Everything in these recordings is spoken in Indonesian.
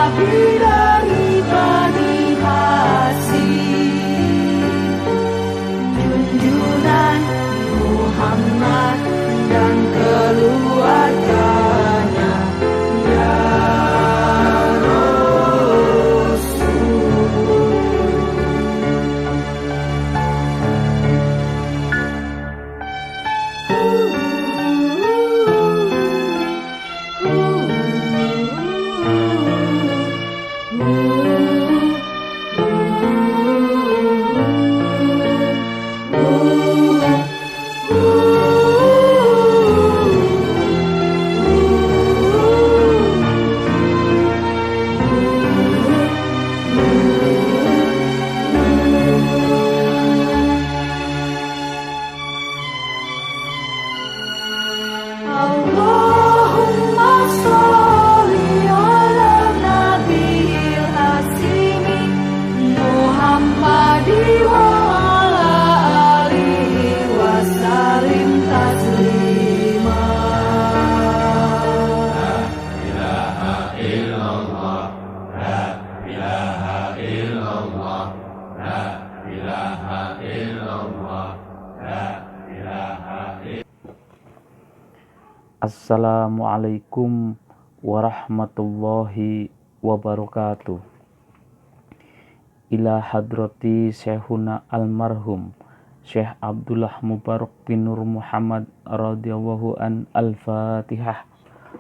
nabi dari Bani Hasyim, junjungan Muhammad dan keluarganya, ya Allahumma sholli ala nabiyil hasimi Muhammadi wa ala alihi wa sallim taslima. Assalamualaikum warahmatullahi wabarakatuh. Ila hadrati Syekhuna almarhum Syekh Abdullah Mubarak bin Nur Muhammad radhiyallahu an. Al-Fatihah.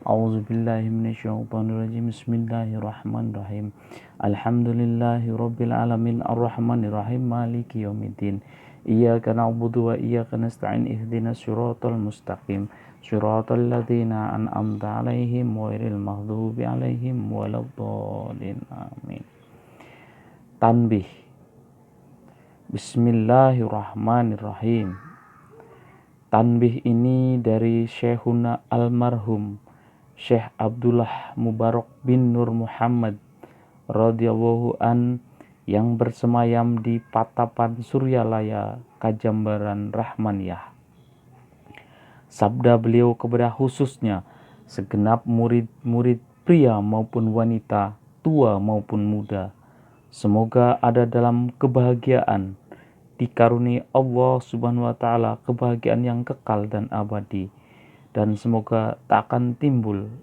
A'udzubillahi minasyaitonirrajim. Bismillahirrahmanirrahim. Alhamdulillahi rabbil alamin arrahmanirrahim maliki yaumiddin. Iyyaka na'budu wa iyyaka nasta'in ihdinas siratal mustaqim siratal ladzina an'amta 'alaihim ghairil maghdubi 'alaihim waladdallin. Amin. Tanbih. Bismillahirrahmanirrahim. Tanbih ini dari Syekhuna almarhum Syekh Abdullah Mubarak bin Nur Muhammad radhiyallahu an yang bersemayam di Patapan Suryalaya, Kajambaran Rahmaniyah. Sabda beliau kepada khususnya segenap murid-murid pria maupun wanita, tua maupun muda. Semoga ada dalam kebahagiaan, dikaruni Allah Subhanahu wa Ta'ala kebahagiaan yang kekal dan abadi, dan semoga tak akan timbul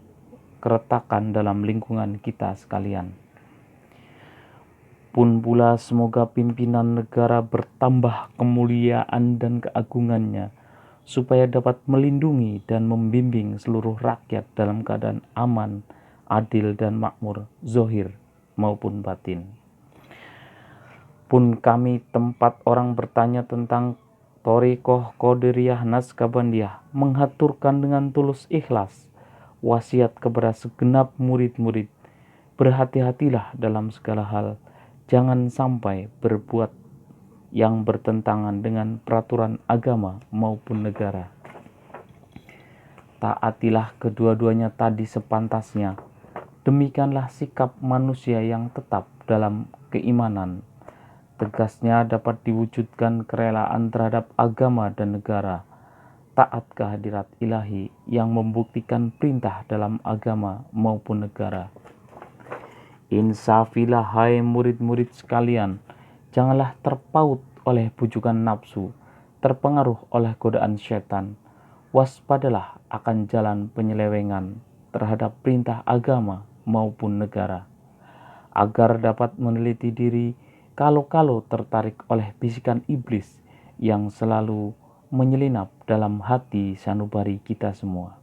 keretakan dalam lingkungan kita sekalian. Pun pula semoga pimpinan negara bertambah kemuliaan dan keagungannya, supaya dapat melindungi dan membimbing seluruh rakyat dalam keadaan aman, adil dan makmur, zahir maupun batin. Pun kami tempat orang bertanya tentang Thariqah Qadiriyah Naqsabandiyah menghaturkan dengan tulus ikhlas wasiat kepada segenap murid-murid, berhati-hatilah dalam segala hal, jangan sampai berbuat yang bertentangan dengan peraturan agama maupun negara. Taatilah kedua-duanya tadi sepantasnya. Demikianlah sikap manusia yang tetap dalam keimanan. Tegasnya dapat diwujudkan kerelaan terhadap agama dan negara. Taat kehadirat ilahi yang membuktikan perintah dalam agama maupun negara. Insafilah hai murid-murid sekalian, janganlah terpaut oleh bujukan nafsu, terpengaruh oleh godaan syaitan. Waspadalah akan jalan penyelewengan terhadap perintah agama maupun negara, agar dapat meneliti diri kalau-kalau tertarik oleh bisikan iblis yang selalu menyelinap dalam hati sanubari kita semua.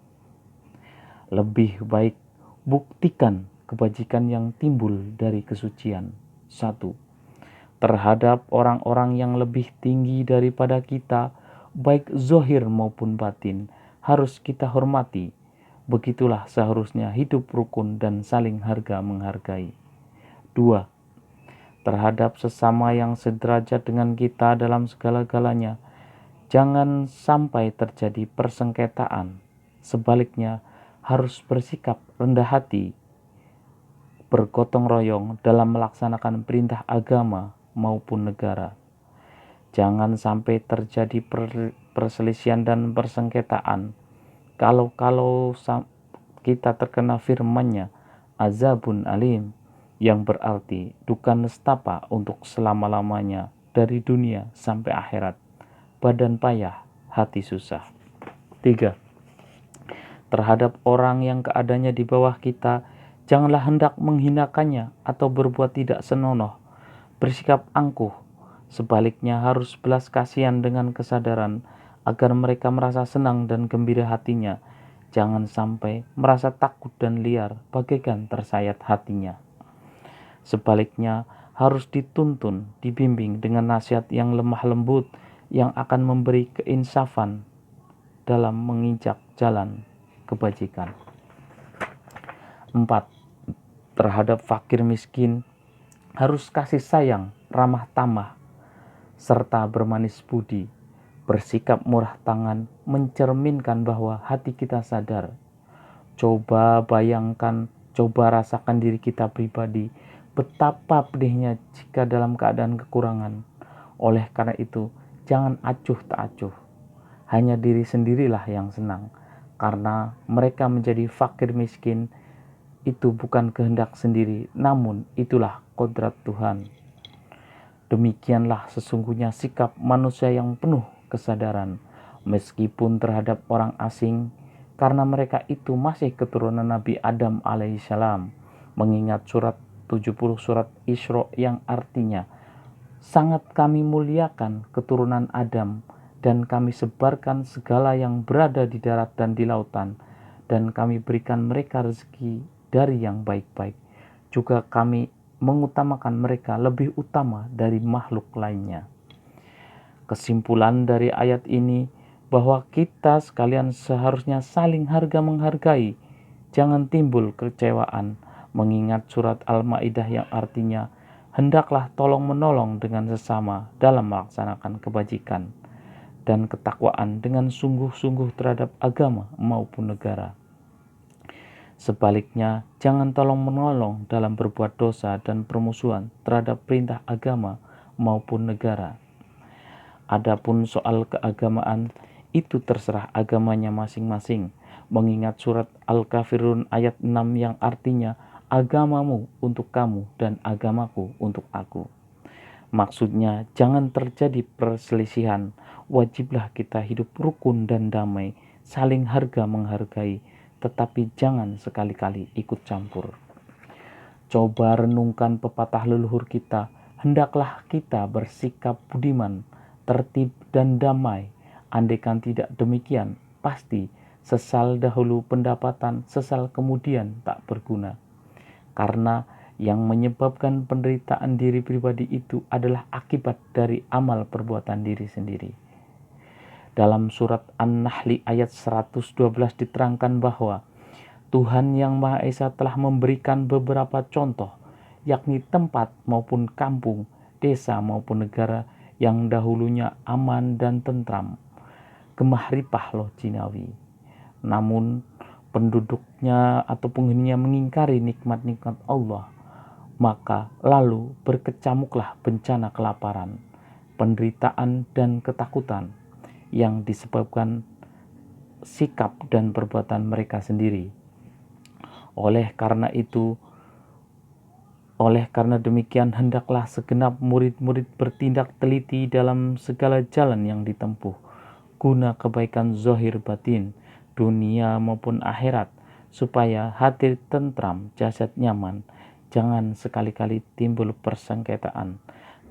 Lebih baik buktikan kebajikan yang timbul dari kesucian. 1. Terhadap orang-orang yang lebih tinggi daripada kita, baik zahir maupun batin, harus kita hormati. Begitulah seharusnya hidup rukun dan saling harga menghargai. 2. Terhadap sesama yang sederajat dengan kita dalam segala-galanya, jangan sampai terjadi persengketaan. Sebaliknya, harus bersikap rendah hati, bergotong royong dalam melaksanakan perintah agama maupun negara. Jangan sampai terjadi perselisihan dan persengketaan. Kalau kita terkena firman-Nya, azabun alim, yang berarti duka nestapa untuk selama-lamanya dari dunia sampai akhirat. Badan payah, hati susah. 3. Terhadap orang yang keadaannya di bawah kita, janganlah hendak menghinakannya atau berbuat tidak senonoh, bersikap angkuh. Sebaliknya harus belas kasihan dengan kesadaran agar mereka merasa senang dan gembira hatinya. Jangan sampai merasa takut dan liar bagaikan tersayat hatinya. Sebaliknya harus dituntun, dibimbing dengan nasihat yang lemah lembut yang akan memberi keinsafan dalam menginjak jalan kebajikan. 4. Terhadap fakir miskin harus kasih sayang, ramah tamah, serta bermanis budi. Bersikap murah tangan mencerminkan bahwa hati kita sadar. Coba bayangkan, coba rasakan diri kita pribadi, betapa pedihnya jika dalam keadaan kekurangan. Oleh karena itu, jangan acuh tak acuh. Hanya diri sendirilah yang senang, karena mereka menjadi fakir miskin itu bukan kehendak sendiri, namun itulah kodrat Tuhan. Demikianlah sesungguhnya sikap manusia yang penuh kesadaran, meskipun terhadap orang asing, karena mereka itu masih keturunan Nabi Adam alaihissalam. Mengingat surat 70 surat Isra yang artinya, sangat kami muliakan keturunan Adam, dan kami sebarkan segala yang berada di darat dan di lautan, dan kami berikan mereka rezeki dari yang baik-baik. Juga kami mengutamakan mereka lebih utama dari makhluk lainnya. Kesimpulan dari ayat ini bahwa kita sekalian seharusnya saling harga-menghargai. Jangan timbul kekecewaan, mengingat surat Al-Maidah yang artinya hendaklah tolong-menolong dengan sesama dalam melaksanakan kebajikan dan ketakwaan dengan sungguh-sungguh terhadap agama maupun negara. Sebaliknya, jangan tolong-menolong dalam berbuat dosa dan permusuhan terhadap perintah agama maupun negara. Adapun soal keagamaan, itu terserah agamanya masing-masing, mengingat surat Al-Kafirun ayat 6 yang artinya agamamu untuk kamu dan agamaku untuk aku. Maksudnya, jangan terjadi perselisihan, wajiblah kita hidup rukun dan damai, saling harga-menghargai, tetapi jangan sekali-kali ikut campur. Coba renungkan pepatah leluhur kita, hendaklah kita bersikap budiman, tertib dan damai. Andaikan tidak demikian, pasti sesal dahulu pendapatan, sesal kemudian tak berguna. Karena yang menyebabkan penderitaan diri pribadi itu adalah akibat dari amal perbuatan diri sendiri. Dalam surat An-Nahl ayat 112 diterangkan bahwa Tuhan Yang Maha Esa telah memberikan beberapa contoh, yakni tempat maupun kampung, desa maupun negara yang dahulunya aman dan tentram, gemah ripah loh jinawi. Namun penduduknya atau penghuninya mengingkari nikmat-nikmat Allah, maka lalu berkecamuklah bencana kelaparan, penderitaan dan ketakutan yang disebabkan sikap dan perbuatan mereka sendiri. Oleh karena demikian hendaklah segenap murid-murid bertindak teliti dalam segala jalan yang ditempuh, guna kebaikan zahir batin, dunia maupun akhirat, supaya hati tentram, jasad nyaman. Jangan sekali-kali timbul persengketaan.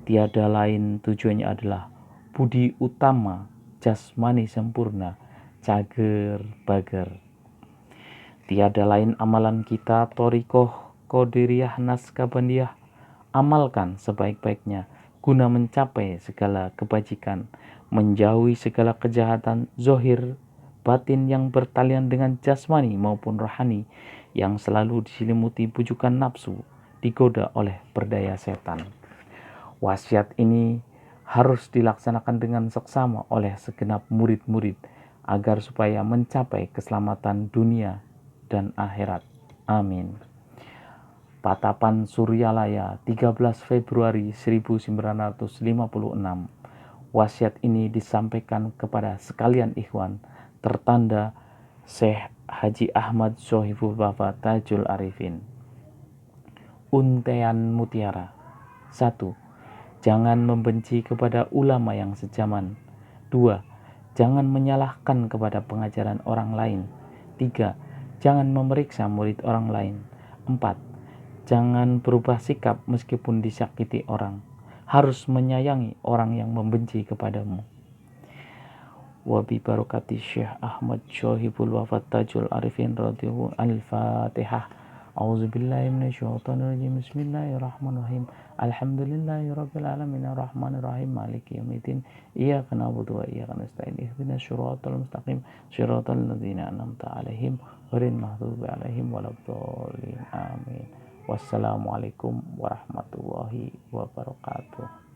Tiada lain tujuannya adalah budi utama, jasmani sempurna, cager bager. Tiada lain amalan kita, thoriqoh, qadiriyah, naskabandiyah, amalkan sebaik-baiknya guna mencapai segala kebajikan, menjauhi segala kejahatan zahir batin yang bertalian dengan jasmani maupun rohani, yang selalu diselimuti bujukan nafsu, digoda oleh berdaya setan. Wasiat ini harus dilaksanakan dengan seksama oleh segenap murid-murid agar supaya mencapai keselamatan dunia dan akhirat. Amin. Patapan Suryalaya 13 Februari 1956. Wasiat ini disampaikan kepada sekalian ikhwan, tertanda Syekh Haji Ahmad Sohibul Wafa Tajul Arifin. Untaian mutiara. 1. Jangan membenci kepada ulama yang sejaman. 2. Jangan menyalahkan kepada pengajaran orang lain. 3. Jangan memeriksa murid orang lain. 4. Jangan berubah sikap meskipun disakiti orang. Harus menyayangi orang yang membenci kepadamu. Wa bi barakati Syekh Ahmad Syahibul Wafat Tajul Arifin radhiyallahu Al-Fatihah. A'udzubillahi minasyaitonirrajim. Bismillahirrahmanirrahim. Alhamdulillahirabbil alamin arrahmanir rahim maliki yaumiddin. Iyyaka na'budu wa iyyaka nasta'in. Ihdinas siratal mustaqim. Shiratal ladzina an'amta 'alaihim ghairil maghdubi 'alaihim waladdallin. Amin. Wassalamualaikum warahmatullahi wabarakatuh.